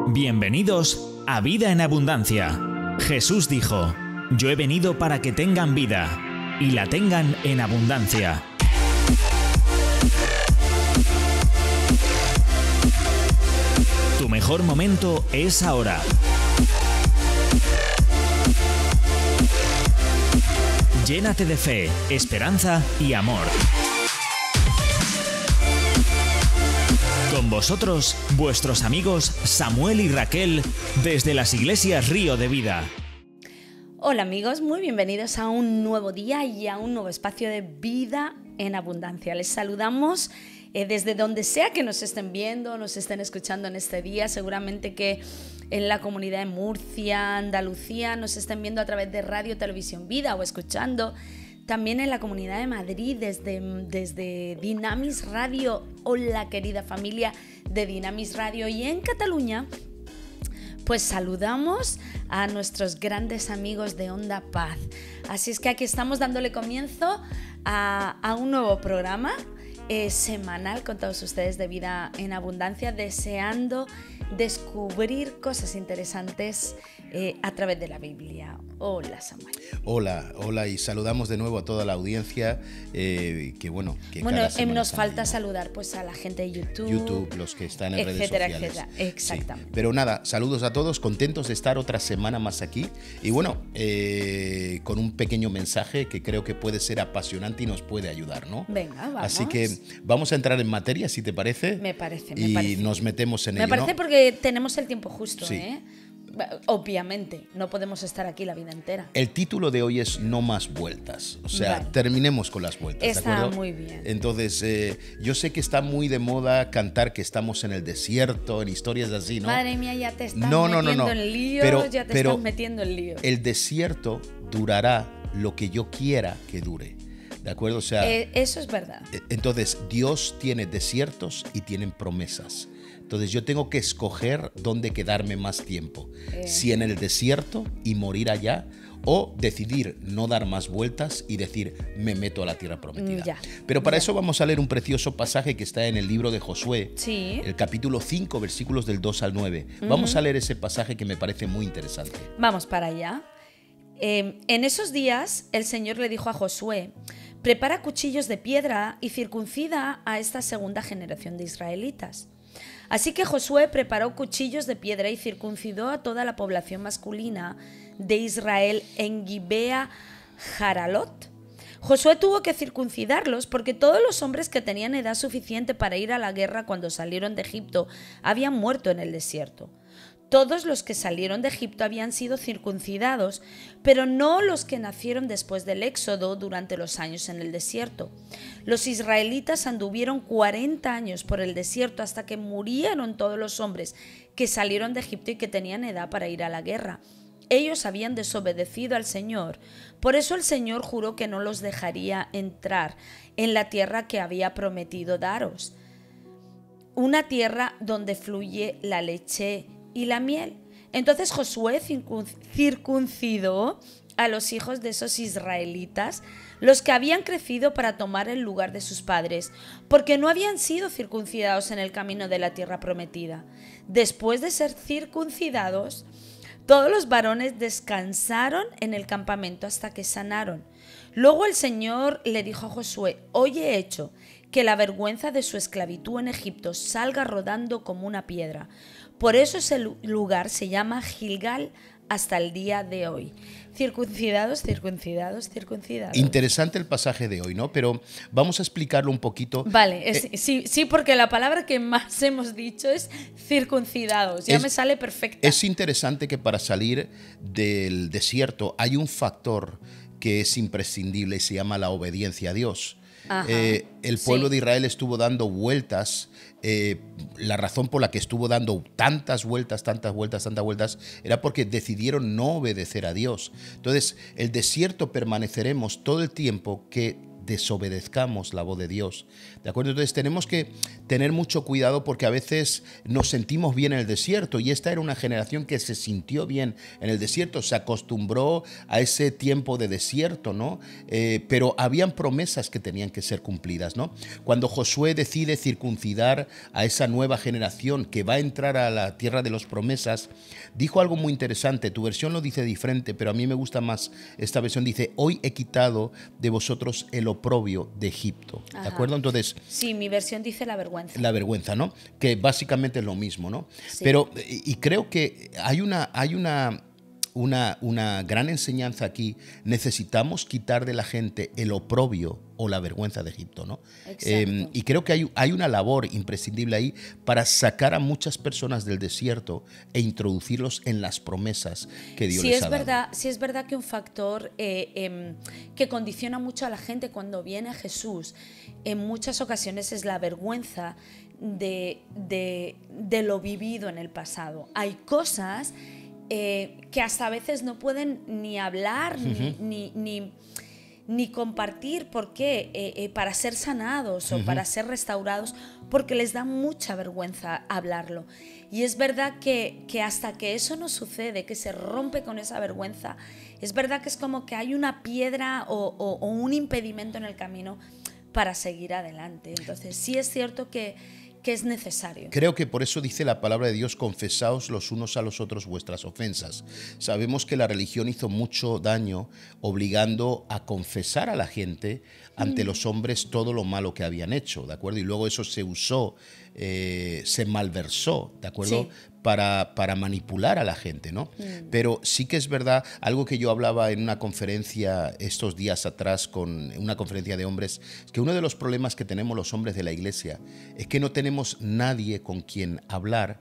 Bienvenidos a Vida en Abundancia. Jesús dijo: yo he venido para que tengan vida y la tengan en abundancia. Tu mejor momento es ahora. Llénate de fe, esperanza y amor. Con vosotros, vuestros amigos Samuel y Raquel, desde las Iglesias Río de Vida. Hola amigos, muy bienvenidos a un nuevo día y a un nuevo espacio de Vida en Abundancia. Les saludamos desde donde sea que nos estén viendo, nos estén escuchando en este día. Seguramente que en la comunidad de Murcia, Andalucía, nos estén viendo a través de Radio Televisión Vida o escuchando también en la comunidad de Madrid desde Dinamis Radio. Hola querida familia de Dinamis Radio. Y en Cataluña pues saludamos a nuestros grandes amigos de Onda Paz. Así es que aquí estamos dándole comienzo a un nuevo programa semanal con todos ustedes de Vida en Abundancia, deseando descubrir cosas interesantes a través de la Biblia. Hola Samuel. Hola y saludamos de nuevo a toda la audiencia Bueno, nos falta saludar pues a la gente de YouTube, los que están en redes sociales, etcétera. Exactamente. Sí. Pero nada, saludos a todos, contentos de estar otra semana más aquí y bueno, con un pequeño mensaje que creo que puede ser apasionante y nos puede ayudar, ¿no? Venga, vamos. Así que vamos a entrar en materia, si te parece. Me parece. Nos metemos en ello, Me parece, ¿no? porque tenemos el tiempo justo, Sí. Obviamente, no podemos estar aquí la vida entera. El título de hoy es No más vueltas, o sea, Vale. Terminemos con las vueltas, ¿de Está acuerdo? muy bien. Entonces, yo sé que está muy de moda cantar que estamos en el desierto, en historias así, ¿no? Madre mía, ya te estás No. metiendo en líos, estás metiendo en líos. El desierto durará lo que yo quiera que dure, ¿de acuerdo? O sea, eso es verdad. entonces Dios tiene desiertos y tienen promesas. Entonces yo tengo que escoger dónde quedarme más tiempo. Si en el desierto y morir allá, o decidir no dar más vueltas y decir, me meto a la tierra prometida. Ya, Pero para eso vamos a leer un precioso pasaje que está en el libro de Josué, Sí. el capítulo 5, versículos del 2 al 9. Vamos a leer ese pasaje que me parece muy interesante. Vamos para allá. En esos días el Señor le dijo a Josué: prepara cuchillos de piedra y circuncida a esta segunda generación de israelitas. Así que Josué preparó cuchillos de piedra y circuncidó a toda la población masculina de Israel en Gibea Jaralot. Josué tuvo que circuncidarlos porque todos los hombres que tenían edad suficiente para ir a la guerra cuando salieron de Egipto habían muerto en el desierto. Todos los que salieron de Egipto habían sido circuncidados, pero no los que nacieron después del éxodo durante los años en el desierto. Los israelitas anduvieron 40 años por el desierto hasta que murieron todos los hombres que salieron de Egipto y que tenían edad para ir a la guerra. Ellos habían desobedecido al Señor, por eso el Señor juró que no los dejaría entrar en la tierra que había prometido daros, una tierra donde fluye la leche y la miel. Entonces Josué circuncidó a los hijos de esos israelitas, los que habían crecido para tomar el lugar de sus padres, porque no habían sido circuncidados en el camino de la tierra prometida. Después de ser circuncidados, todos los varones descansaron en el campamento hasta que sanaron. Luego el Señor le dijo a Josué: hoy he hecho que la vergüenza de su esclavitud en Egipto salga rodando como una piedra. Por eso ese lugar se llama Gilgal hasta el día de hoy. Circuncidados. Interesante el pasaje de hoy, ¿no? Pero vamos a explicarlo un poquito. Vale, sí, porque la palabra que más hemos dicho es circuncidados. Ya me sale perfecta. Es interesante que para salir del desierto hay un factor que es imprescindible y se llama la obediencia a Dios. El pueblo de Israel estuvo dando vueltas. La razón por la que estuvo dando tantas vueltas era porque decidieron no obedecer a Dios. Entonces, el desierto permaneceremos todo el tiempo que desobedezcamos la voz de Dios. ¿De acuerdo? Entonces tenemos que tener mucho cuidado porque a veces nos sentimos bien en el desierto, y esta era una generación que se sintió bien en el desierto, se acostumbró a ese tiempo de desierto, ¿no? Pero habían promesas que tenían que ser cumplidas, ¿no? Cuando Josué decide circuncidar a esa nueva generación que va a entrar a la tierra de las promesas, dijo algo muy interesante. Tu versión lo dice diferente, pero a mí me gusta más esta versión. Dice: hoy he quitado de vosotros el oprobio de Egipto. ¿De acuerdo? Entonces, sí, mi versión dice la vergüenza. La vergüenza, ¿no? Que básicamente es lo mismo, ¿no? Sí. Pero, y creo que hay una gran enseñanza aquí. Necesitamos quitar de la gente el oprobio o la vergüenza de Egipto, ¿no? Y creo que hay una labor imprescindible ahí para sacar a muchas personas del desierto e introducirlos en las promesas que Dios les ha dado. Sí es verdad que un factor que condiciona mucho a la gente cuando viene a Jesús en muchas ocasiones es la vergüenza de lo vivido en el pasado. Hay cosas que hasta a veces no pueden ni hablar ni compartir. ¿Por qué? Para ser sanados o para ser restaurados, porque les da mucha vergüenza hablarlo. Y es verdad que hasta que eso no sucede, que se rompe con esa vergüenza, es verdad que es como que hay una piedra o un impedimento en el camino para seguir adelante. Entonces sí es cierto que es necesario. Creo que por eso dice la palabra de Dios: confesaos los unos a los otros vuestras ofensas. Sabemos que la religión hizo mucho daño obligando a confesar a la gente ante los hombres todo lo malo que habían hecho, ¿de acuerdo? Y luego eso se usó, se malversó, ¿de acuerdo? Sí. Para manipular a la gente, ¿no? Pero sí que es verdad, algo que yo hablaba en una conferencia estos días atrás, con una conferencia de hombres, que uno de los problemas que tenemos los hombres de la iglesia es que no tenemos nadie con quien hablar,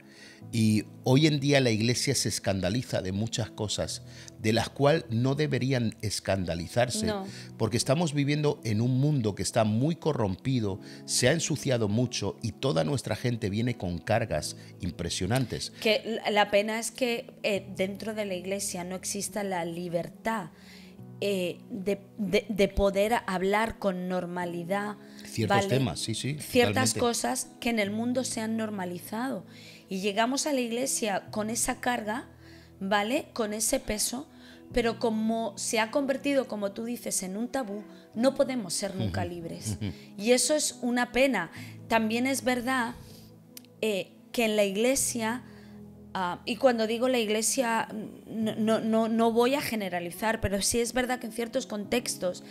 y hoy en día la iglesia se escandaliza de muchas cosas de las cuales no deberían escandalizarse, no. Porque estamos viviendo en un mundo que está muy corrompido, se ha ensuciado mucho y toda nuestra gente viene con cargas impresionantes. Que la pena es que dentro de la iglesia no exista la libertad de poder hablar con normalidad ciertos temas, sí, ciertas cosas que en el mundo se han normalizado, y llegamos a la iglesia con esa carga, ¿vale? Con ese peso, pero como se ha convertido, como tú dices, en un tabú, no podemos ser nunca libres. Y eso es una pena. También es verdad que en la iglesia, y cuando digo la iglesia no voy a generalizar, pero sí es verdad que en ciertos contextos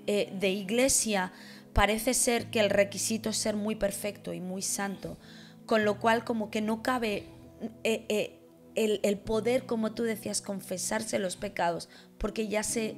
de iglesia parece ser que el requisito es ser muy perfecto y muy santo, con lo cual como que no cabe el poder, como tú decías, confesarse los pecados, porque ya se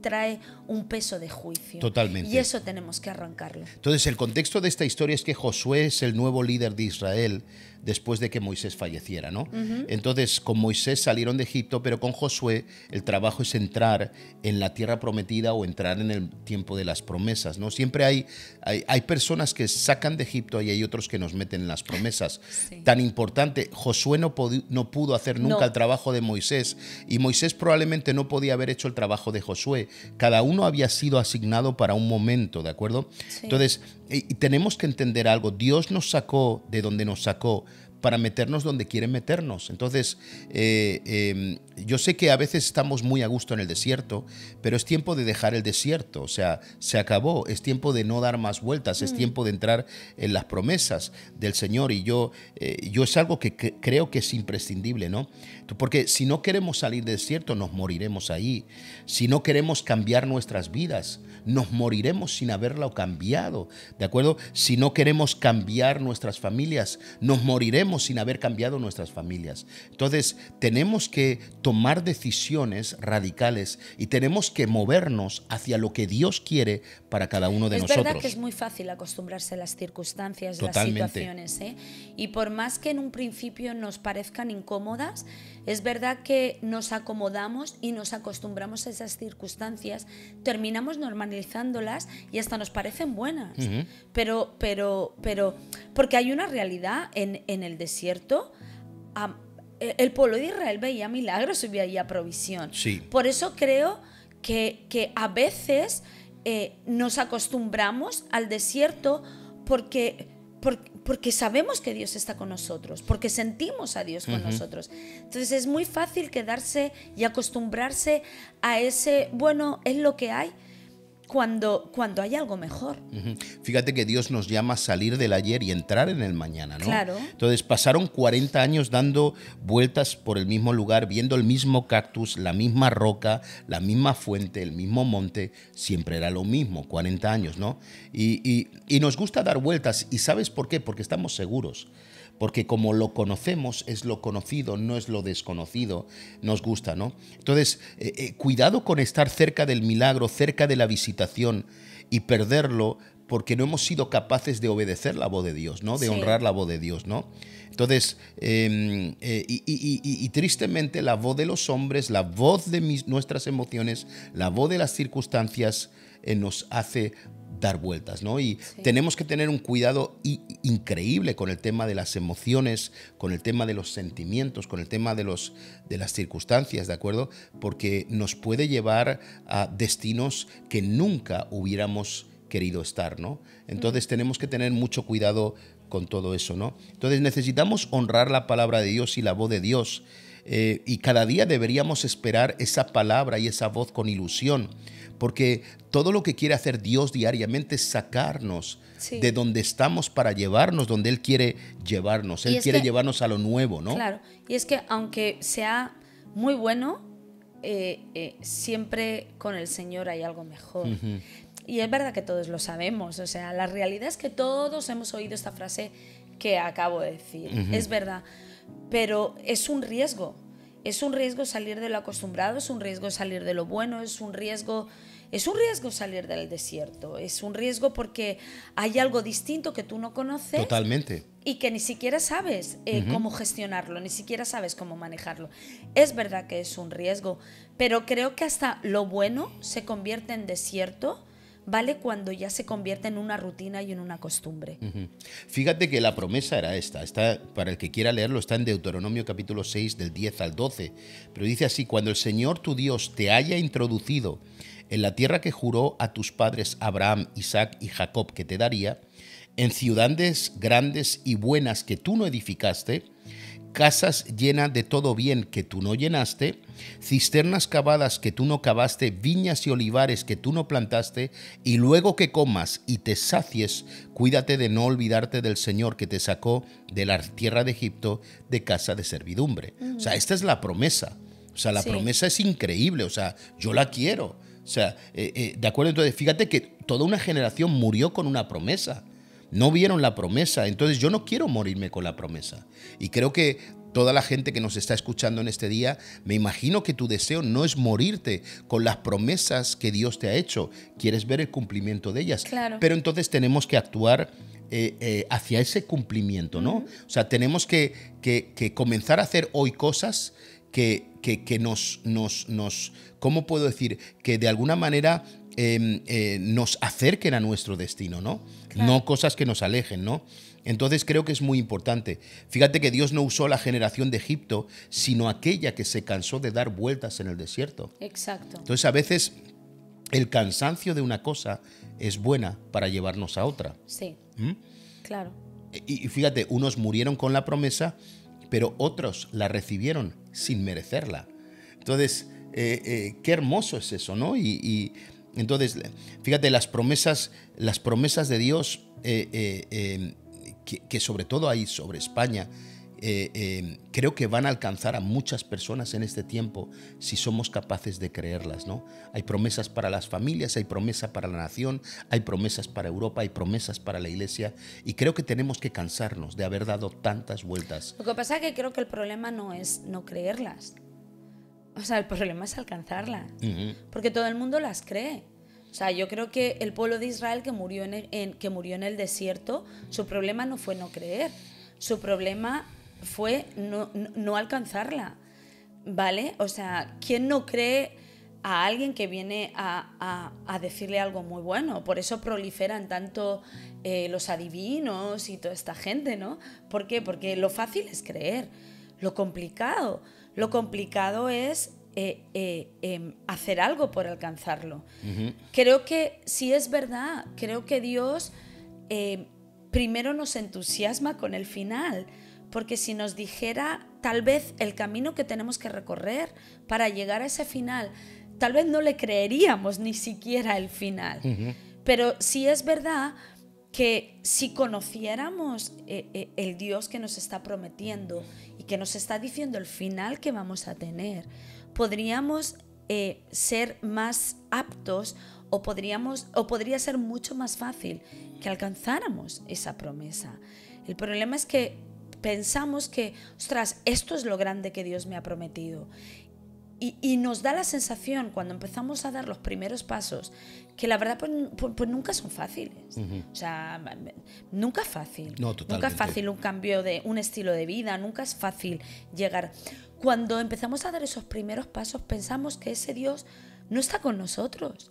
trae un peso de juicio. Totalmente. Y eso tenemos que arrancarlo. Entonces, el contexto de esta historia es que Josué es el nuevo líder de Israel después de que Moisés falleciera, ¿no? Entonces, con Moisés salieron de Egipto, pero con Josué el trabajo es entrar en la tierra prometida o entrar en el tiempo de las promesas, ¿no? Siempre hay personas que sacan de Egipto y hay otros que nos meten en las promesas. Sí. Tan importante, Josué no pudo hacer nunca el trabajo de Moisés, y Moisés probablemente no podía haber hecho el trabajo de Josué. Cada uno había sido asignado para un momento, ¿de acuerdo? Sí. Entonces, tenemos que entender algo. Dios nos sacó de donde nos sacó para meternos donde quiere meternos. Entonces, yo sé que a veces estamos muy a gusto en el desierto, pero es tiempo de dejar el desierto. O sea, se acabó. Es tiempo de no dar más vueltas. Es tiempo de entrar en las promesas del Señor. Y yo es algo que creo que es imprescindible, ¿no? Porque si no queremos salir del desierto, nos moriremos ahí. Si no queremos cambiar nuestras vidas, nos moriremos sin haberlo cambiado, ¿de acuerdo? Si no queremos cambiar nuestras familias, nos moriremos sin haber cambiado nuestras familias. Entonces, tenemos que tomar decisiones radicales y tenemos que movernos hacia lo que Dios quiere para cada uno de nosotros. Es verdad que es muy fácil acostumbrarse a las circunstancias, totalmente, las situaciones, ¿eh? Y por más que en un principio nos parezcan incómodas, es verdad que nos acomodamos y nos acostumbramos a esas circunstancias, terminamos normalizándolas y hasta nos parecen buenas. Pero porque hay una realidad en el desierto. El pueblo de Israel veía milagros y veía provisión. Sí. Por eso creo que a veces nos acostumbramos al desierto porque sabemos que Dios está con nosotros, porque sentimos a Dios con nosotros. Entonces es muy fácil quedarse y acostumbrarse a ese, bueno, es lo que hay, cuando hay algo mejor. Fíjate que Dios nos llama a salir del ayer y entrar en el mañana, ¿no? Claro. Entonces pasaron 40 años dando vueltas por el mismo lugar, viendo el mismo cactus, la misma roca, la misma fuente, el mismo monte. Siempre era lo mismo, 40 años, ¿no? Y nos gusta dar vueltas. ¿Y sabes por qué? Porque estamos seguros. Porque como lo conocemos, es lo conocido, no es lo desconocido, nos gusta, ¿no? Entonces, cuidado con estar cerca del milagro, cerca de la visitación y perderlo porque no hemos sido capaces de obedecer la voz de Dios, ¿no? De honrar la voz de Dios, ¿no? Entonces, tristemente la voz de los hombres, la voz de nuestras emociones, la voz de las circunstancias nos hace dar vueltas, ¿no? Y tenemos que tener un cuidado increíble con el tema de las emociones, con el tema de los sentimientos, con el tema de las circunstancias, ¿de acuerdo? Porque nos puede llevar a destinos que nunca hubiéramos querido estar, ¿no? Entonces tenemos que tener mucho cuidado con todo eso, ¿no? Entonces necesitamos honrar la palabra de Dios y la voz de Dios, y cada día deberíamos esperar esa palabra y esa voz con ilusión, porque todo lo que quiere hacer Dios diariamente es sacarnos de donde estamos para llevarnos donde Él quiere llevarnos. Él quiere llevarnos a lo nuevo, ¿no? Claro, y es que aunque sea muy bueno, siempre con el Señor hay algo mejor. Y es verdad que todos lo sabemos, o sea, la realidad es que todos hemos oído esta frase que acabo de decir, es verdad, pero es un riesgo salir de lo acostumbrado, es un riesgo salir de lo bueno, es un riesgo salir del desierto, es un riesgo porque hay algo distinto que tú no conoces. Totalmente. Y que ni siquiera sabes cómo gestionarlo, ni siquiera sabes cómo manejarlo. Es verdad que es un riesgo, pero creo que hasta lo bueno se convierte en desierto, ¿vale? Cuando ya se convierte en una rutina y en una costumbre. Fíjate que la promesa era esta, para el que quiera leerlo, está en Deuteronomio capítulo 6, del 10 al 12. Pero dice así: cuando el Señor tu Dios te haya introducido en la tierra que juró a tus padres Abraham, Isaac y Jacob que te daría, en ciudades grandes y buenas que tú no edificaste, casas llenas de todo bien que tú no llenaste, cisternas cavadas que tú no cavaste, viñas y olivares que tú no plantaste, y luego que comas y te sacies, cuídate de no olvidarte del Señor que te sacó de la tierra de Egipto, de casa de servidumbre. O sea, esta es la promesa. O sea, la promesa es increíble. O sea, yo la quiero. O sea, ¿de acuerdo? Entonces, fíjate que toda una generación murió con una promesa. No vieron la promesa, entonces yo no quiero morirme con la promesa. Y creo que toda la gente que nos está escuchando en este día, me imagino que tu deseo no es morirte con las promesas que Dios te ha hecho. Quieres ver el cumplimiento de ellas. Claro. Pero entonces tenemos que actuar hacia ese cumplimiento, ¿no? O sea, tenemos que comenzar a hacer hoy cosas que nos, ¿cómo puedo decir? Que de alguna manera nos acerquen a nuestro destino, ¿no? Claro. No cosas que nos alejen, ¿no? Entonces creo que es muy importante. Fíjate que Dios no usó la generación de Egipto, sino aquella que se cansó de dar vueltas en el desierto. Exacto. Entonces a veces el cansancio de una cosa es buena para llevarnos a otra. Sí, claro. Y fíjate, unos murieron con la promesa, pero otros la recibieron sin merecerla. Entonces, qué hermoso es eso, ¿no? Y entonces, fíjate, las promesas de Dios, que sobre todo hay sobre España, creo que van a alcanzar a muchas personas en este tiempo si somos capaces de creerlas, ¿no? Hay promesas para las familias, hay promesas para la nación, hay promesas para Europa, hay promesas para la iglesia, y creo que tenemos que cansarnos de haber dado tantas vueltas. Lo que pasa es que creo que el problema no es no creerlas. O sea, el problema es alcanzarlas. Porque todo el mundo las cree. O sea, yo creo que el pueblo de Israel que murió en el desierto, su problema no fue no creer. Su problema fue no alcanzarla, ¿vale? O sea, ¿quién no cree a alguien que viene a decirle algo muy bueno? Por eso proliferan tanto los adivinos y toda esta gente, ¿no? ¿Por qué? Porque lo fácil es creer. Lo complicado es hacer algo por alcanzarlo. Creo que sí es verdad, creo que Dios primero nos entusiasma con el final, porque si nos dijera tal vez el camino que tenemos que recorrer para llegar a ese final, tal vez no le creeríamos ni siquiera el final. Pero sí es verdad que si conociéramos el Dios que nos está prometiendo y que nos está diciendo el final que vamos a tener, podríamos ser más aptos o podría ser mucho más fácil que alcanzáramos esa promesa. El problema es que pensamos que, ostras, esto es lo grande que Dios me ha prometido. Y nos da la sensación, cuando empezamos a dar los primeros pasos, que la verdad pues nunca son fáciles. O sea, nunca es fácil. No, totalmente. Nunca es fácil un cambio de un estilo de vida, nunca es fácil llegar. Cuando empezamos a dar esos primeros pasos, pensamos que ese Dios no está con nosotros.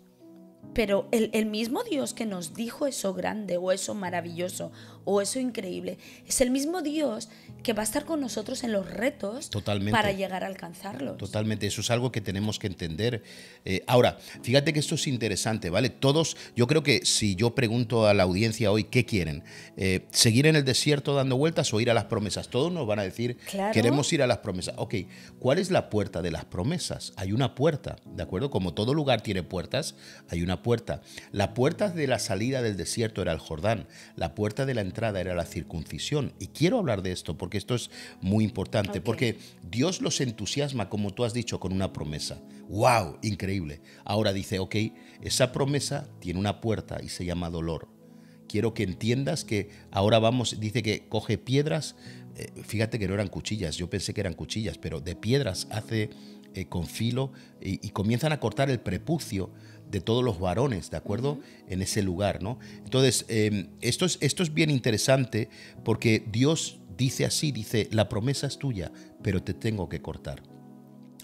Pero el mismo Dios que nos dijo eso grande o eso maravilloso o eso increíble, es el mismo Dios que va a estar con nosotros en los retos. Totalmente. Para llegar a alcanzarlos. Totalmente, eso es algo que tenemos que entender. Ahora, fíjate que esto es interesante, ¿vale? Todos, yo creo que si yo pregunto a la audiencia hoy, ¿qué quieren? ¿Seguir en el desierto dando vueltas o ir a las promesas? Todos nos van a decir, claro, queremos ir a las promesas. Ok, ¿cuál es la puerta de las promesas? Hay una puerta, ¿de acuerdo? Como todo lugar tiene puertas, hay una puerta. La puerta de la salida del desierto era el Jordán, la puerta de la entrada era la circuncisión. Y quiero hablar de esto porque esto es muy importante, porque Dios los entusiasma, como tú has dicho, con una promesa. ¡Wow! Increíble. Ahora dice, ok, esa promesa tiene una puerta y se llama dolor. Quiero que entiendas que ahora vamos, dice que coge piedras, fíjate que no eran cuchillas, yo pensé que eran cuchillas, pero de piedras hace con filo y comienzan a cortar el prepucio de todos los varones, ¿de acuerdo? En ese lugar, ¿no? Entonces, esto es bien interesante porque Dios dice así, dice, la promesa es tuya, pero te tengo que cortar.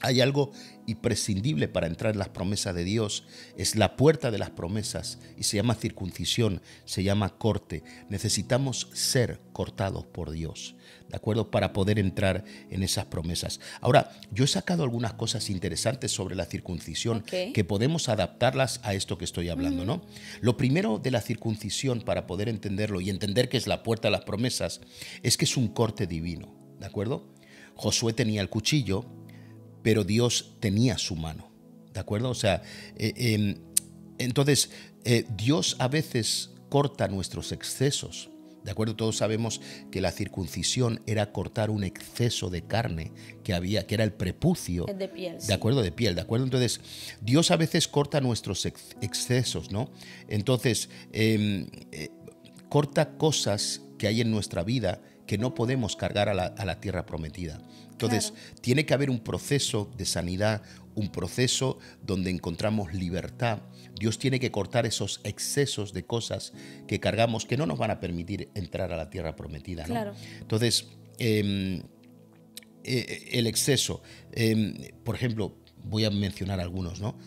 Hay algo imprescindible para entrar en las promesas de Dios, es la puerta de las promesas y se llama circuncisión, se llama corte. Necesitamos ser cortados por Dios, ¿de acuerdo? Para poder entrar en esas promesas. Ahora, yo he sacado algunas cosas interesantes sobre la circuncisión que podemos adaptarlas a esto que estoy hablando, ¿no? Lo primero de la circuncisión, para poder entenderlo y entender que es la puerta de las promesas, es que es un corte divino, ¿de acuerdo? Josué tenía el cuchillo, pero Dios tenía su mano, ¿de acuerdo? O sea, entonces Dios a veces corta nuestros excesos, ¿de acuerdo? Todos sabemos que la circuncisión era cortar un exceso de carne que había, que era el prepucio. De piel, sí. ¿De acuerdo? De piel, ¿de acuerdo? Entonces, Dios a veces corta nuestros excesos, ¿no? Entonces, corta cosas que hay en nuestra vida que no podemos cargar a la tierra prometida. Entonces, tiene que haber un proceso de sanidad, un proceso donde encontramos libertad. Dios tiene que cortar esos excesos de cosas que cargamos que no nos van a permitir entrar a la tierra prometida, ¿no? Claro. Entonces, el exceso, por ejemplo, voy a mencionar algunos, ¿no?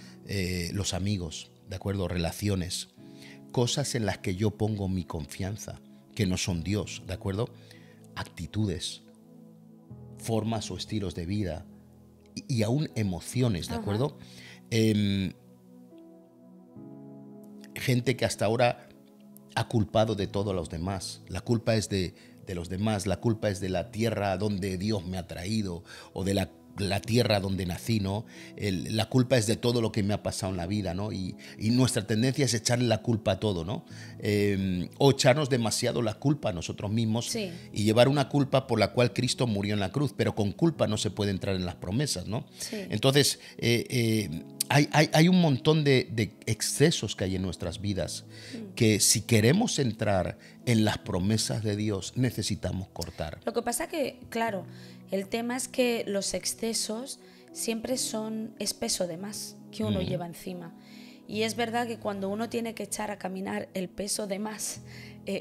Los amigos, ¿de acuerdo? Relaciones, cosas en las que yo pongo mi confianza, que no son Dios, ¿de acuerdo? Actitudes, formas o estilos de vida y aún emociones, ¿de acuerdo? Gente que hasta ahora ha culpado de todo a los demás. La culpa es de los demás, la culpa es de la tierra donde Dios me ha traído o de la tierra donde nací, ¿no? La culpa es de todo lo que me ha pasado en la vida, ¿no? Y nuestra tendencia es echarle la culpa a todo, ¿no? O echarnos demasiado la culpa a nosotros mismos y llevar una culpa por la cual Cristo murió en la cruz, pero con culpa no se puede entrar en las promesas, ¿no? Entonces, hay un montón de excesos que hay en nuestras vidas que si queremos entrar en las promesas de Dios necesitamos cortar. Lo que pasa que, claro, el tema es que los excesos siempre es peso de más que uno lleva encima. Y es verdad que cuando uno tiene que echar a caminar el peso de más,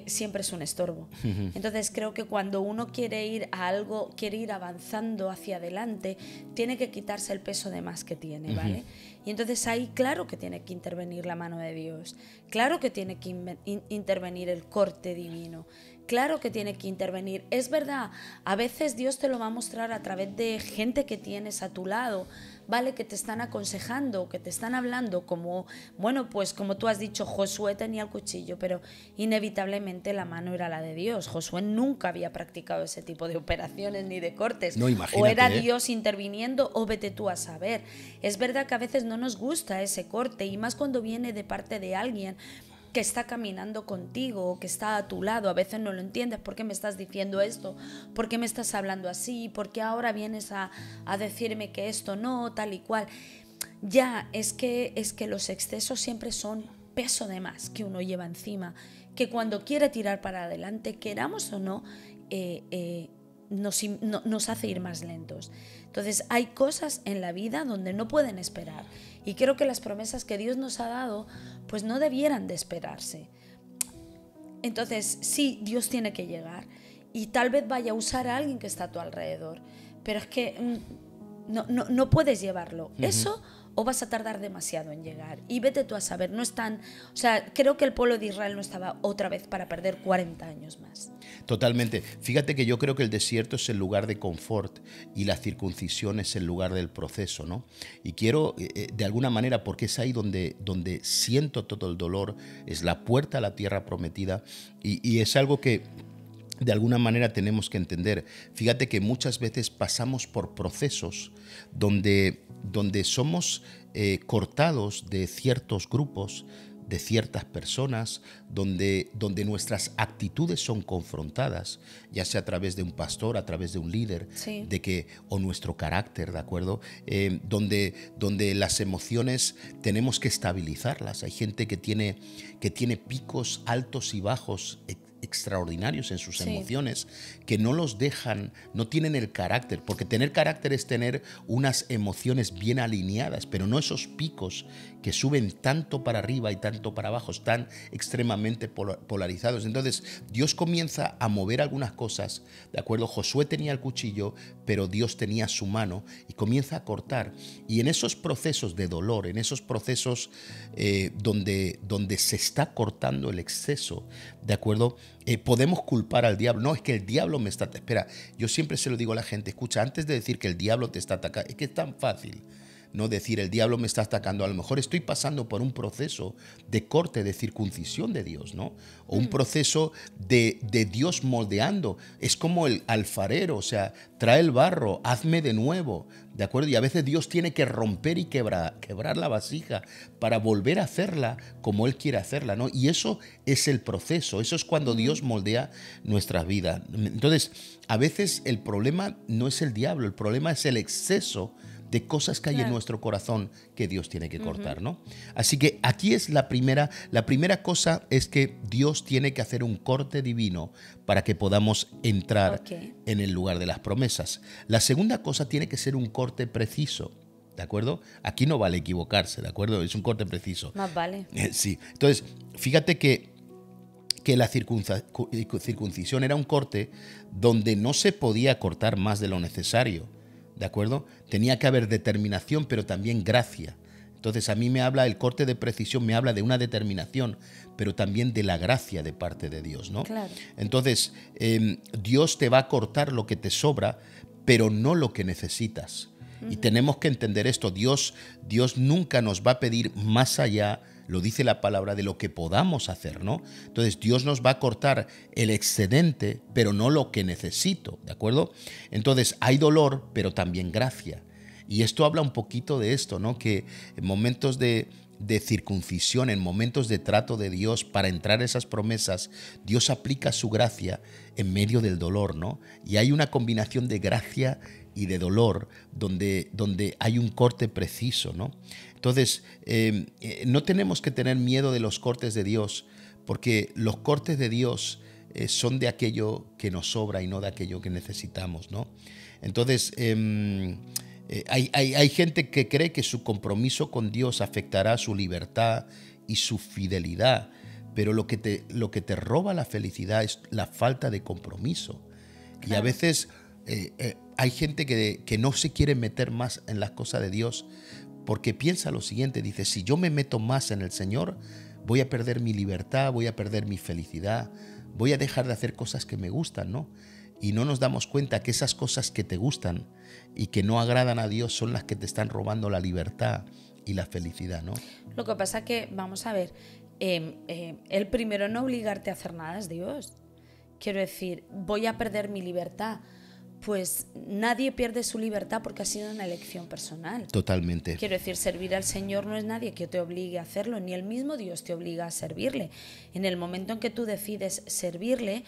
siempre es un estorbo. Entonces creo que cuando uno quiere ir a algo, quiere ir avanzando hacia adelante, tiene que quitarse el peso de más que tiene, ¿vale? Y entonces ahí claro que tiene que intervenir la mano de Dios, claro que tiene que intervenir el corte divino. Claro que tiene que intervenir. Es verdad, a veces Dios te lo va a mostrar a través de gente que tienes a tu lado, ¿vale? Que te están aconsejando, que te están hablando, como, bueno, pues como tú has dicho, Josué tenía el cuchillo, pero inevitablemente la mano era la de Dios. Josué nunca había practicado ese tipo de operaciones ni de cortes. No, imagínate, o era Dios interviniendo o vete tú a saber. Es verdad que a veces no nos gusta ese corte, y más cuando viene de parte de alguien que está caminando contigo o que está a tu lado. A veces no lo entiendes. ¿Por qué me estás diciendo esto? ¿Por qué me estás hablando así? ¿Por qué ahora vienes a decirme que esto no, tal y cual? Ya, es que los excesos siempre son peso de más que uno lleva encima, que cuando quiere tirar para adelante, queramos o no, nos hace ir más lentos. Entonces hay cosas en la vida donde no pueden esperar, y creo que las promesas que Dios nos ha dado pues no debieran de esperarse. Entonces sí, Dios tiene que llegar, y tal vez vaya a usar a alguien que está a tu alrededor, pero es que no puedes llevarlo. Eso, o vas a tardar demasiado en llegar, y vete tú a saber. No están, o sea, creo que el pueblo de Israel no estaba otra vez para perder 40 años más. Totalmente. Fíjate que yo creo que el desierto es el lugar de confort y la circuncisión es el lugar del proceso, ¿no? Y quiero, de alguna manera, porque es ahí donde siento todo el dolor, es la puerta a la tierra prometida, y es algo que de alguna manera tenemos que entender. Fíjate que muchas veces pasamos por procesos donde somos cortados de ciertos grupos, de ciertas personas, donde nuestras actitudes son confrontadas, ya sea a través de un pastor, a través de un líder, sí, o nuestro carácter, ¿de acuerdo? Donde las emociones tenemos que estabilizarlas. Hay gente que tiene picos altos y bajos extraordinarios en sus emociones, que no los dejan, no tienen el carácter, porque tener carácter es tener unas emociones bien alineadas, pero no esos picos que suben tanto para arriba y tanto para abajo, están extremadamente polarizados. Entonces Dios comienza a mover algunas cosas, ¿de acuerdo? Josué tenía el cuchillo, pero Dios tenía su mano, y comienza a cortar. Y en esos procesos de dolor, en esos procesos donde se está cortando el exceso, ¿de acuerdo? Podemos culpar al diablo. No, es que el diablo me está... Espera, yo siempre se lo digo a la gente, escucha, antes de decir que el diablo te está atacando, es que es tan fácil no decir el diablo me está atacando. A lo mejor estoy pasando por un proceso de corte, de circuncisión de Dios, ¿no? O un proceso de Dios moldeando. Es como el alfarero, o sea, trae el barro, hazme de nuevo, ¿de acuerdo? Y a veces Dios tiene que romper y quebrar la vasija para volver a hacerla como Él quiere hacerla, ¿no? Y eso es el proceso, eso es cuando Dios moldea nuestra vida. Entonces, a veces el problema no es el diablo, el problema es el exceso de cosas que hay en nuestro corazón que Dios tiene que cortar, ¿no? Así que aquí es la primera cosa, es que Dios tiene que hacer un corte divino para que podamos entrar en el lugar de las promesas. La segunda cosa tiene que ser un corte preciso, ¿de acuerdo? Aquí no vale equivocarse, ¿de acuerdo? Es un corte preciso. Más vale. Sí. Entonces, fíjate que la circuncisión era un corte donde no se podía cortar más de lo necesario, ¿de acuerdo? Tenía que haber determinación, pero también gracia. Entonces a mí me habla, el corte de precisión me habla de una determinación, pero también de la gracia de parte de Dios, ¿no? Claro. Entonces Dios te va a cortar lo que te sobra, pero no lo que necesitas. Y tenemos que entender esto. Dios nunca nos va a pedir más allá, lo dice la palabra, de lo que podamos hacer, ¿no? Entonces Dios nos va a cortar el excedente, pero no lo que necesito, ¿de acuerdo? Entonces hay dolor, pero también gracia. Y esto habla un poquito de esto, ¿no? Que en momentos de circuncisión, en momentos de trato de Dios para entrar a esas promesas, Dios aplica su gracia en medio del dolor, ¿no? Y hay una combinación de gracia y de dolor donde hay un corte preciso, ¿no? Entonces, no tenemos que tener miedo de los cortes de Dios, porque los cortes de Dios son de aquello que nos sobra y no de aquello que necesitamos, ¿no? Entonces, hay gente que cree que su compromiso con Dios afectará su libertad y su fidelidad, pero lo que te roba la felicidad es la falta de compromiso. Claro. Y a veces hay gente que no se quiere meter más en las cosas de Dios porque piensa lo siguiente, dice, si yo me meto más en el Señor, voy a perder mi libertad, voy a perder mi felicidad, voy a dejar de hacer cosas que me gustan, ¿no? Y no nos damos cuenta que esas cosas que te gustan y que no agradan a Dios son las que te están robando la libertad y la felicidad, ¿no? Lo que pasa que, vamos a ver, el primero en no obligarte a hacer nada es Dios. Quiero decir, voy a perder mi libertad. Pues nadie pierde su libertad porque ha sido una elección personal. Totalmente. Quiero decir, servir al Señor no es nadie que te obligue a hacerlo, ni el mismo Dios te obliga a servirle. En el momento en que tú decides servirle,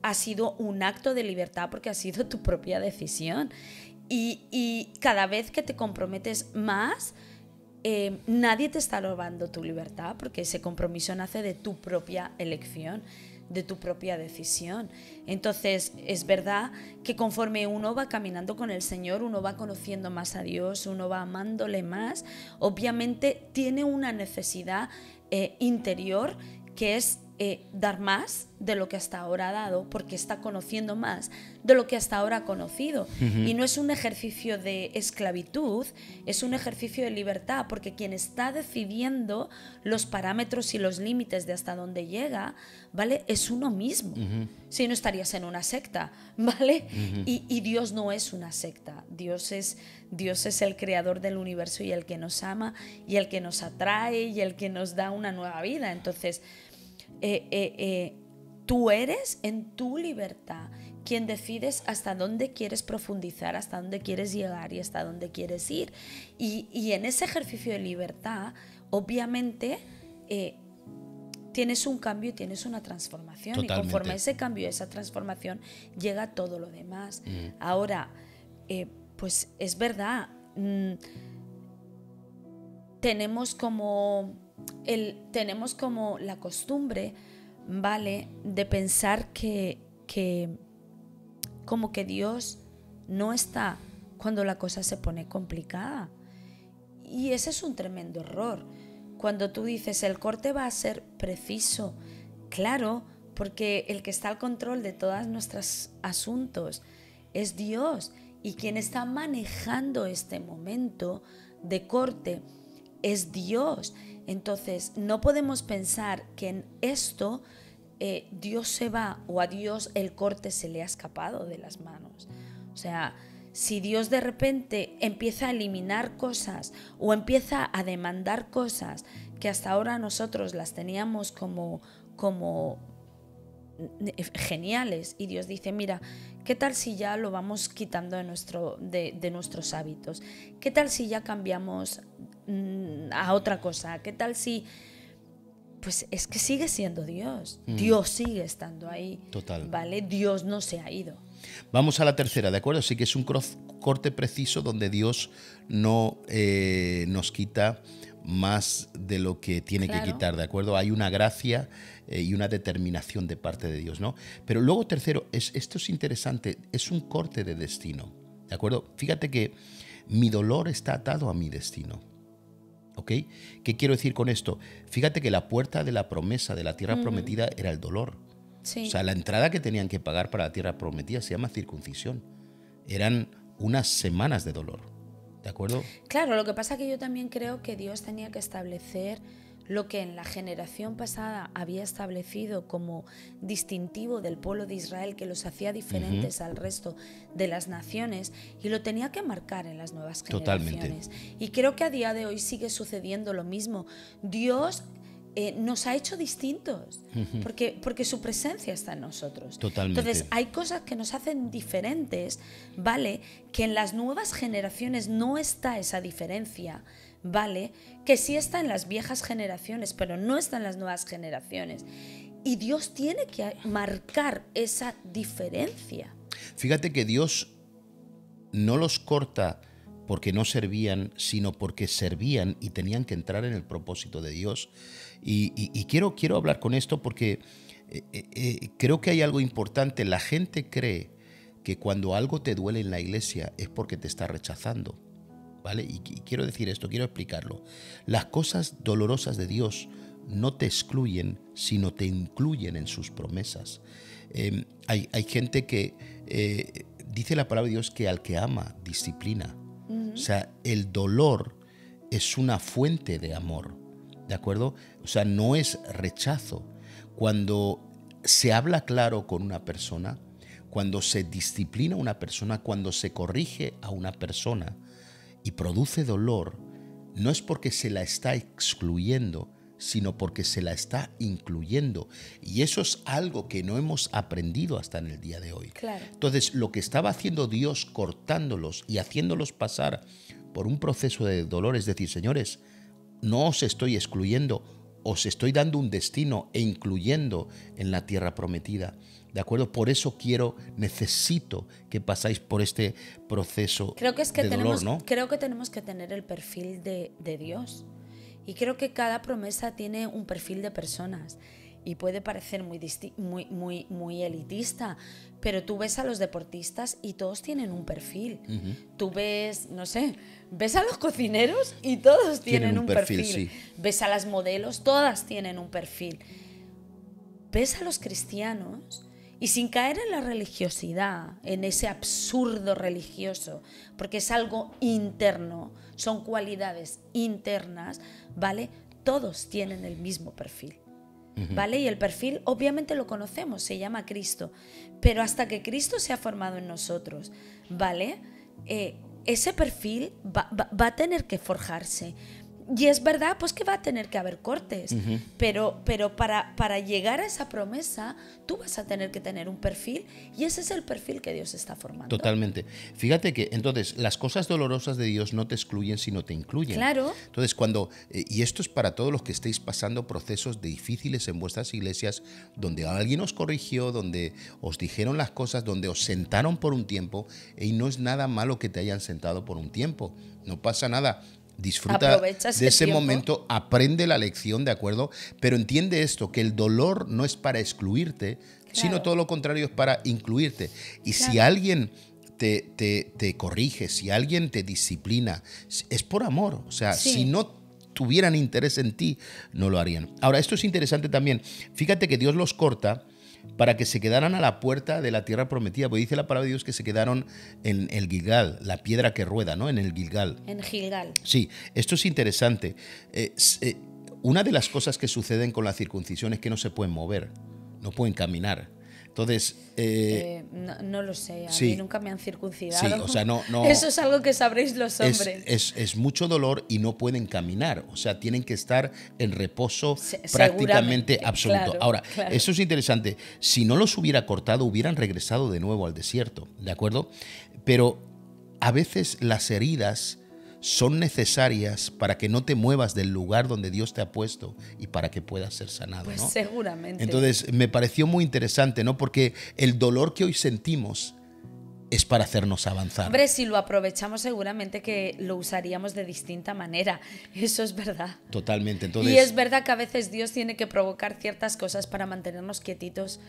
ha sido un acto de libertad porque ha sido tu propia decisión. Y cada vez que te comprometes más, nadie te está robando tu libertad porque ese compromiso nace de tu propia elección, de tu propia decisión. Entonces es verdad que conforme uno va caminando con el Señor, uno va conociendo más a Dios, uno va amándole más, obviamente tiene una necesidad interior que es dar más de lo que hasta ahora ha dado, porque está conociendo más de lo que hasta ahora ha conocido. Y no es un ejercicio de esclavitud, es un ejercicio de libertad, porque quien está decidiendo los parámetros y los límites de hasta dónde llega, ¿vale? Es uno mismo. Si no, estarías en una secta, ¿vale? Y Dios no es una secta. Dios es el creador del universo y el que nos ama y el que nos atrae y el que nos da una nueva vida. Entonces, tú eres en tu libertad quien decides hasta dónde quieres profundizar, hasta dónde quieres llegar y hasta dónde quieres ir. Y en ese ejercicio de libertad, obviamente, tienes un cambio y tienes una transformación. Totalmente. Y conforme a ese cambio y esa transformación llega todo lo demás. Ahora, pues es verdad, tenemos como la costumbre, ¿vale?, de pensar que como que Dios no está cuando la cosa se pone complicada. Y ese es un tremendo error. Cuando tú dices el corte va a ser preciso, claro, porque el que está al control de todos nuestros asuntos es Dios, y quien está manejando este momento de corte es Dios. Entonces no podemos pensar que en esto Dios se va, o a Dios el corte se le ha escapado de las manos. O sea, si Dios de repente empieza a eliminar cosas o empieza a demandar cosas que hasta ahora nosotros las teníamos como geniales, y Dios dice, mira, ¿qué tal si ya lo vamos quitando de nuestros hábitos? ¿Qué tal si ya cambiamos a otra cosa? ¿Qué tal si...? Pues es que sigue siendo Dios. Dios sigue estando ahí. Total. ¿Vale? Dios no se ha ido. Vamos a la tercera, ¿de acuerdo? Sí que es un corte preciso donde Dios no nos quita más de lo que tiene que quitar, ¿de acuerdo? Hay una gracia y una determinación de parte de Dios, ¿no? Pero luego tercero, esto es interesante, es un corte de destino, ¿de acuerdo? Fíjate que mi dolor está atado a mi destino, ¿ok? ¿Qué quiero decir con esto? Fíjate que la puerta de la promesa de la tierra prometida era el dolor. Sí. O sea, la entrada que tenían que pagar para la tierra prometida se llama circuncisión. Eran unas semanas de dolor, ¿de acuerdo? Claro, lo que pasa es que yo también creo que Dios tenía que establecer lo que en la generación pasada había establecido como distintivo del pueblo de Israel, que los hacía diferentes al resto de las naciones, y lo tenía que marcar en las nuevas generaciones. Totalmente. Y creo que a día de hoy sigue sucediendo lo mismo. Dios nos ha hecho distintos, porque su presencia está en nosotros. Totalmente. Entonces hay cosas que nos hacen diferentes, ¿vale? Que en las nuevas generaciones no está esa diferencia, ¿vale? Que sí está en las viejas generaciones, pero no está en las nuevas generaciones. Y Dios tiene que marcar esa diferencia. Fíjate que Dios no los corta porque no servían, sino porque servían y tenían que entrar en el propósito de Dios. Y quiero hablar con esto porque creo que hay algo importante. La gente cree que cuando algo te duele en la iglesia es porque te está rechazando, ¿vale? Y quiero decir esto, quiero explicarlo. Las cosas dolorosas de Dios no te excluyen, sino te incluyen en sus promesas. Hay gente que dice la palabra de Dios que al que ama, disciplina. O sea, el dolor es una fuente de amor, ¿de acuerdo? O sea, no es rechazo. Cuando se habla claro con una persona, cuando se disciplina a una persona, cuando se corrige a una persona y produce dolor, no es porque se la está excluyendo, sino porque se la está incluyendo. Y eso es algo que no hemos aprendido hasta en el día de hoy. Claro. Entonces, lo que estaba haciendo Dios cortándolos y haciéndolos pasar por un proceso de dolor, es decir, señores, no os estoy excluyendo, os estoy dando un destino e incluyendo en la tierra prometida. ¿De acuerdo? Por eso necesito que pasáis por este proceso de dolor, ¿no? Creo que tenemos que tener el perfil de Dios. Y creo que cada promesa tiene un perfil de personas. Y puede parecer muy elitista, pero tú ves a los deportistas y todos tienen un perfil. Tú ves, no sé, ves a los cocineros y todos tienen un perfil. Sí. Ves a las modelos, todas tienen un perfil. Ves a los cristianos y sin caer en la religiosidad, en ese absurdo religioso, porque es algo interno, son cualidades internas, ¿vale? Todos tienen el mismo perfil. ¿Vale? Y el perfil obviamente lo conocemos, se llama Cristo, pero hasta que Cristo se ha formado en nosotros, ¿vale? Ese perfil va a tener que forjarse. Y es verdad, pues que va a tener que haber cortes, pero para llegar a esa promesa, tú vas a tener que tener un perfil, y ese es el perfil que Dios está formando. Totalmente. Fíjate que entonces las cosas dolorosas de Dios no te excluyen, sino te incluyen. Claro. Entonces y esto es para todos los que estéis pasando procesos difíciles en vuestras iglesias, donde alguien os corrigió, donde os dijeron las cosas, donde os sentaron por un tiempo, y no es nada malo que te hayan sentado por un tiempo, no pasa nada. Disfruta de ese momento, aprende la lección, ¿de acuerdo? Pero entiende esto, que el dolor no es para excluirte, sino todo lo contrario, es para incluirte. Y si alguien te corrige, si alguien te disciplina, es por amor. O sea, si no tuvieran interés en ti, no lo harían. Ahora, esto es interesante también. Fíjate que Dios los corta para que se quedaran a la puerta de la tierra prometida, porque dice la palabra de Dios que se quedaron en el Gilgal, la piedra que rueda, ¿no? En el Gilgal. En Gilgal. Sí, esto es interesante. Una de las cosas que suceden con la circuncisión es que no se pueden mover, no pueden caminar. Entonces, no lo sé, a sí, mí nunca me han circuncidado. Sí, o sea, no, eso es algo que sabréis los hombres. Es mucho dolor y no pueden caminar, o sea, tienen que estar en reposo prácticamente absoluto. Claro, ahora, claro. Eso es interesante. Si no los hubiera cortado, hubieran regresado de nuevo al desierto, ¿de acuerdo? Pero a veces las heridas son necesarias para que no te muevas del lugar donde Dios te ha puesto y para que puedas ser sanado, pues ¿no? Seguramente. Entonces, me pareció muy interesante, ¿no? Porque el dolor que hoy sentimos es para hacernos avanzar. Hombre, si lo aprovechamos, seguramente que lo usaríamos de distinta manera. Eso es verdad. Totalmente. Entonces, y es verdad que a veces Dios tiene que provocar ciertas cosas para mantenernos quietitos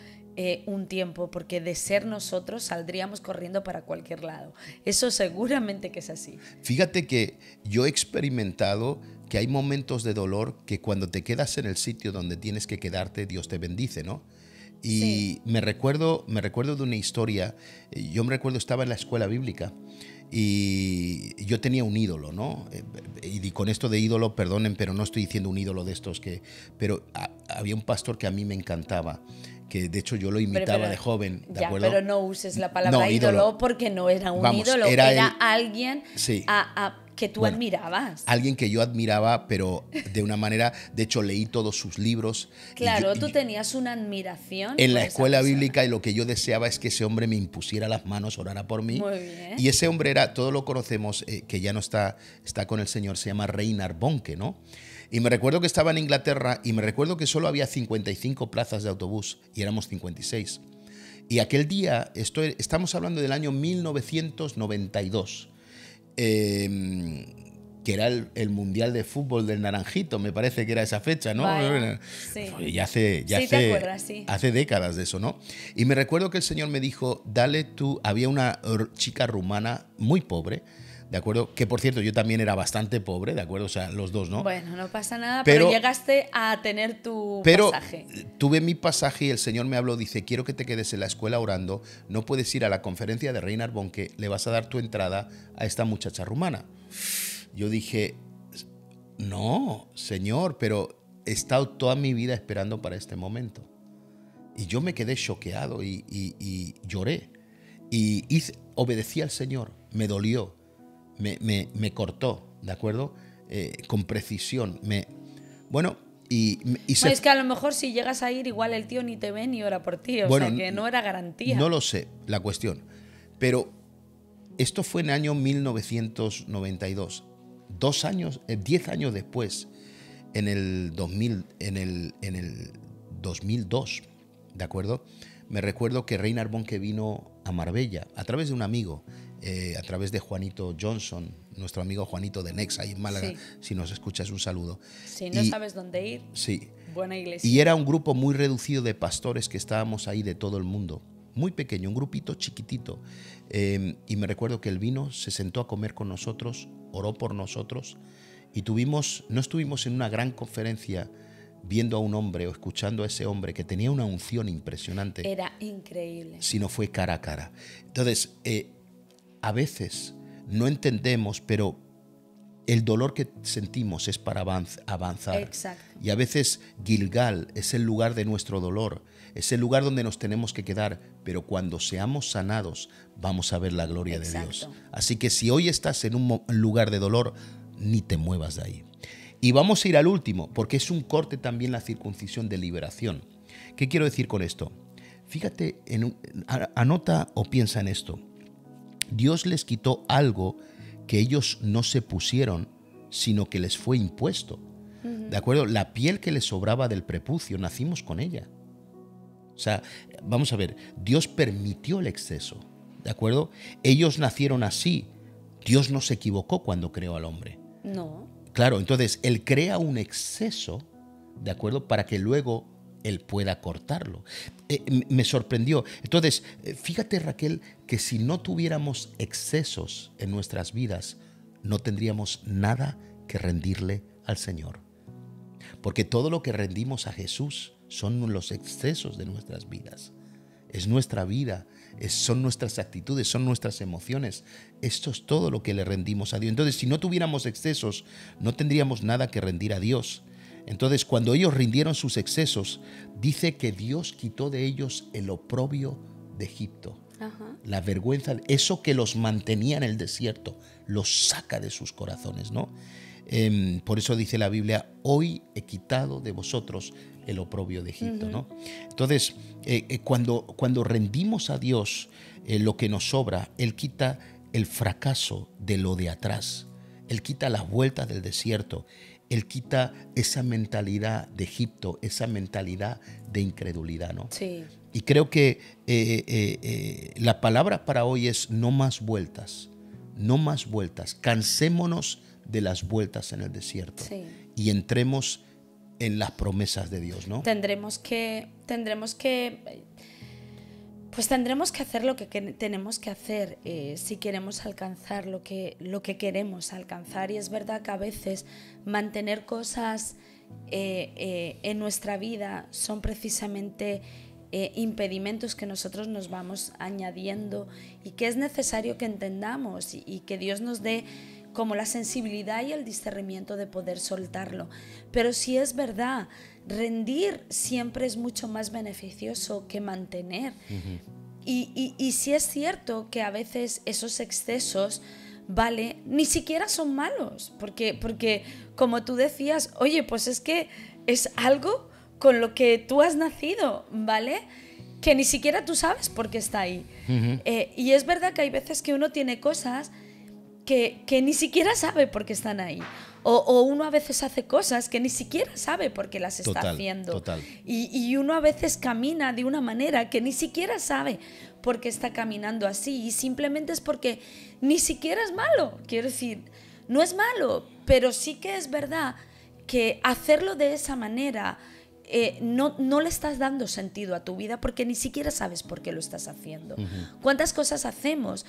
un tiempo, porque de ser nosotros saldríamos corriendo para cualquier lado. Eso seguramente que es así. Fíjate que yo he experimentado que hay momentos de dolor que cuando te quedas en el sitio donde tienes que quedarte, Dios te bendice, ¿no? Y me recuerdo de una historia. Yo me recuerdo, estaba en la escuela bíblica y yo tenía un ídolo, ¿no? Y con esto de ídolo, perdonen, pero no estoy diciendo un ídolo de estos pero había un pastor que a mí me encantaba, que de hecho yo lo imitaba de joven, ¿de acuerdo? Pero no uses la palabra ídolo porque no era un ídolo, era alguien que tú admirabas. Alguien que yo admiraba, pero de una manera, de hecho leí todos sus libros. Claro, tú tenías una admiración en la escuela bíblica, y lo que yo deseaba es que ese hombre me impusiera las manos, orara por mí. Muy bien. Y ese hombre todos lo conocemos, que ya no está con el Señor, se llama Reinhard Bonnke, ¿no? Y me recuerdo que estaba en Inglaterra y me recuerdo que solo había 55 plazas de autobús y éramos 56. Y aquel día, estamos hablando del año 1992, que era el Mundial de Fútbol del Naranjito, me parece que era esa fecha, ¿no? Vaya, sí. Ya hace décadas de eso, ¿no? Y me recuerdo que el Señor me dijo, dale tú, había una chica rumana muy pobre, ¿de acuerdo? Que por cierto, yo también era bastante pobre, ¿de acuerdo? O sea, los dos, ¿no? Bueno, no pasa nada, pero llegaste a tener tu pasaje. Tuve mi pasaje y el Señor me habló, dice, quiero que te quedes en la escuela orando, no puedes ir a la conferencia de Reinhard Bonnke, le vas a dar tu entrada a esta muchacha rumana. Yo dije, no, Señor, pero he estado toda mi vida esperando para este momento. Y yo me quedé choqueado y lloré. Y obedecí al Señor, me dolió, me cortó, ¿de acuerdo? Con precisión. Bueno, es que a lo mejor si llegas a ir, igual el tío ni te ve ni ora por ti, o sea que no era garantía. No lo sé, la cuestión. Pero esto fue en el año 1992. 10 años después, en el 2002, ¿de acuerdo? Me recuerdo que Reinhard Bonnke vino a Marbella a través de un amigo, a través de Juanito Johnson, nuestro amigo Juanito de Nex, ahí en Málaga. Sí. Si nos escuchas, un saludo. Si no sabes dónde ir, sí. Buena iglesia. Y era un grupo muy reducido de pastores que estábamos ahí de todo el mundo, muy pequeño, un grupito chiquitito. Y me recuerdo que él vino, se sentó a comer con nosotros, oró por nosotros y no estuvimos en una gran conferencia viendo a un hombre o escuchando a ese hombre que tenía una unción impresionante. Era increíble. Sino fue cara a cara. Entonces, a veces no entendemos, pero el dolor que sentimos es para avanzar. Exacto. Y a veces Gilgal es el lugar de nuestro dolor, es el lugar donde nos tenemos que quedar, pero cuando seamos sanados vamos a ver la gloria de Dios. Así que si hoy estás en un lugar de dolor, ni te muevas de ahí. Y vamos a ir al último, porque es un corte también la circuncisión de liberación. ¿Qué quiero decir con esto? Fíjate, anota o piensa en esto. Dios les quitó algo que ellos no se pusieron, sino que les fue impuesto. ¿De acuerdo? La piel que les sobraba del prepucio, nacimos con ella. O sea, vamos a ver, Dios permitió el exceso. ¿De acuerdo? Ellos nacieron así. Dios no se equivocó cuando creó al hombre. No. Claro, entonces Él crea un exceso, ¿de acuerdo? Para que luego Él pueda cortarlo. Me sorprendió. Entonces, fíjate, Raquel, que si no tuviéramos excesos en nuestras vidas, no tendríamos nada que rendirle al Señor. Porque todo lo que rendimos a Jesús son los excesos de nuestras vidas. Es nuestra vida, son nuestras actitudes, son nuestras emociones. Esto es todo lo que le rendimos a Dios. Entonces, si no tuviéramos excesos, no tendríamos nada que rendir a Dios. Entonces, cuando ellos rindieron sus excesos, dice que Dios quitó de ellos el oprobio de Egipto. Ajá. La vergüenza, eso que los mantenía en el desierto, los saca de sus corazones, ¿no? Por eso dice la Biblia, hoy he quitado de vosotros el oprobio de Egipto, ¿no? Entonces, cuando rendimos a Dios lo que nos sobra, Él quita el fracaso de lo de atrás, Él quita las vueltas del desierto, Él quita esa mentalidad de Egipto, esa mentalidad de incredulidad, ¿no? Sí. Y creo que la palabra para hoy es no más vueltas, no más vueltas. Cansémonos de las vueltas en el desierto, sí, y entremos en las promesas de Dios, ¿no? Tendremos que hacer lo que tenemos que hacer si queremos alcanzar lo que queremos alcanzar. Y es verdad que a veces mantener cosas en nuestra vida son precisamente impedimentos que nosotros nos vamos añadiendo y que es necesario que entendamos y que Dios nos dé como la sensibilidad y el discernimiento de poder soltarlo. Pero sí es verdad, rendir siempre es mucho más beneficioso que mantener. Uh-huh. Y sí es cierto que a veces esos excesos, ¿vale?, ni siquiera son malos, porque como tú decías, oye, pues es que es algo con lo que tú has nacido, ¿vale?, que ni siquiera tú sabes por qué está ahí. Uh-huh. Y es verdad que hay veces que uno tiene cosas que ni siquiera sabe por qué están ahí. O uno a veces hace cosas que ni siquiera sabe por qué las está haciendo. Total. Y uno a veces camina de una manera que ni siquiera sabe por qué está caminando así. Y simplemente es porque ni siquiera es malo. Quiero decir, no es malo, pero sí que es verdad que hacerlo de esa manera no le estás dando sentido a tu vida porque ni siquiera sabes por qué lo estás haciendo. Uh-huh. ¿Cuántas cosas hacemos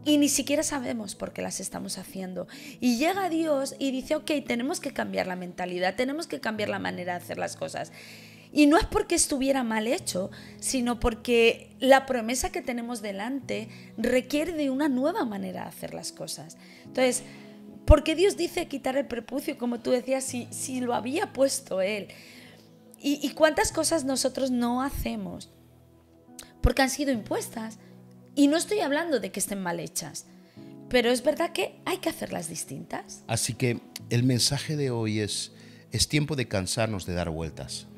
y ni siquiera sabemos por qué las estamos haciendo? Y llega Dios y dice, ok, tenemos que cambiar la mentalidad, tenemos que cambiar la manera de hacer las cosas. Y no es porque estuviera mal hecho, sino porque la promesa que tenemos delante requiere de una nueva manera de hacer las cosas. Entonces, porque Dios dice quitar el prepucio, como tú decías, si lo había puesto Él. ¿Y cuántas cosas nosotros no hacemos? Porque han sido impuestas. Y no estoy hablando de que estén mal hechas, pero es verdad que hay que hacerlas distintas. Así que el mensaje de hoy es tiempo de cansarnos de dar vueltas.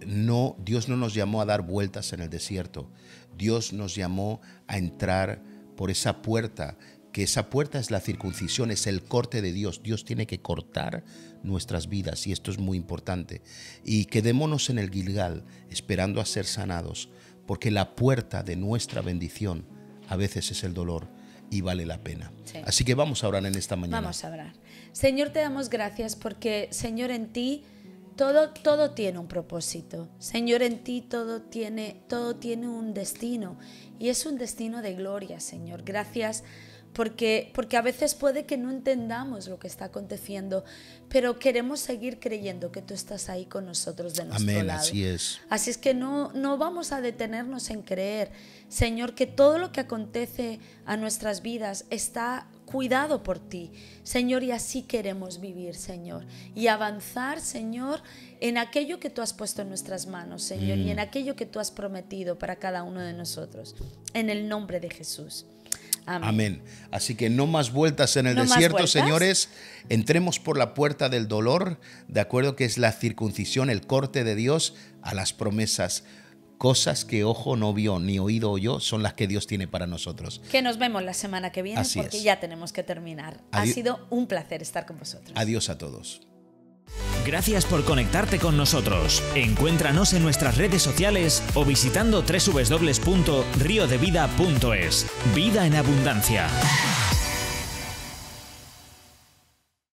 No, Dios no nos llamó a dar vueltas en el desierto. Dios nos llamó a entrar por esa puerta, que esa puerta es la circuncisión, es el corte de Dios. Dios tiene que cortar nuestras vidas y esto es muy importante. Y quedémonos en el Gilgal esperando a ser sanados, porque la puerta de nuestra bendición a veces es el dolor y vale la pena. Sí. Así que vamos a orar en esta mañana. Vamos a orar. Señor, te damos gracias porque, Señor, en ti todo tiene un propósito. Señor, en ti todo tiene un destino y es un destino de gloria, Señor. Gracias porque a veces puede que no entendamos lo que está aconteciendo, pero queremos seguir creyendo que tú estás ahí con nosotros de nuestro Amén, lado. así es. Así es que no vamos a detenernos en creer, Señor, que todo lo que acontece a nuestras vidas está cuidado por ti, Señor, y así queremos vivir, Señor, y avanzar, Señor, en aquello que tú has puesto en nuestras manos, Señor, y en aquello que tú has prometido para cada uno de nosotros, en el nombre de Jesús. Amén. Amén. Así que no más vueltas en el desierto, señores. Entremos por la puerta del dolor, de acuerdo, que es la circuncisión, el corte de Dios a las promesas. Cosas que ojo no vio ni oído oyó son las que Dios tiene para nosotros. Que nos vemos la semana que viene. Así porque es. Ya tenemos que terminar. Ha sido un placer estar con vosotros. Adiós a todos. Gracias por conectarte con nosotros. Encuéntranos en nuestras redes sociales o visitando www.riodevida.es. Vida en abundancia.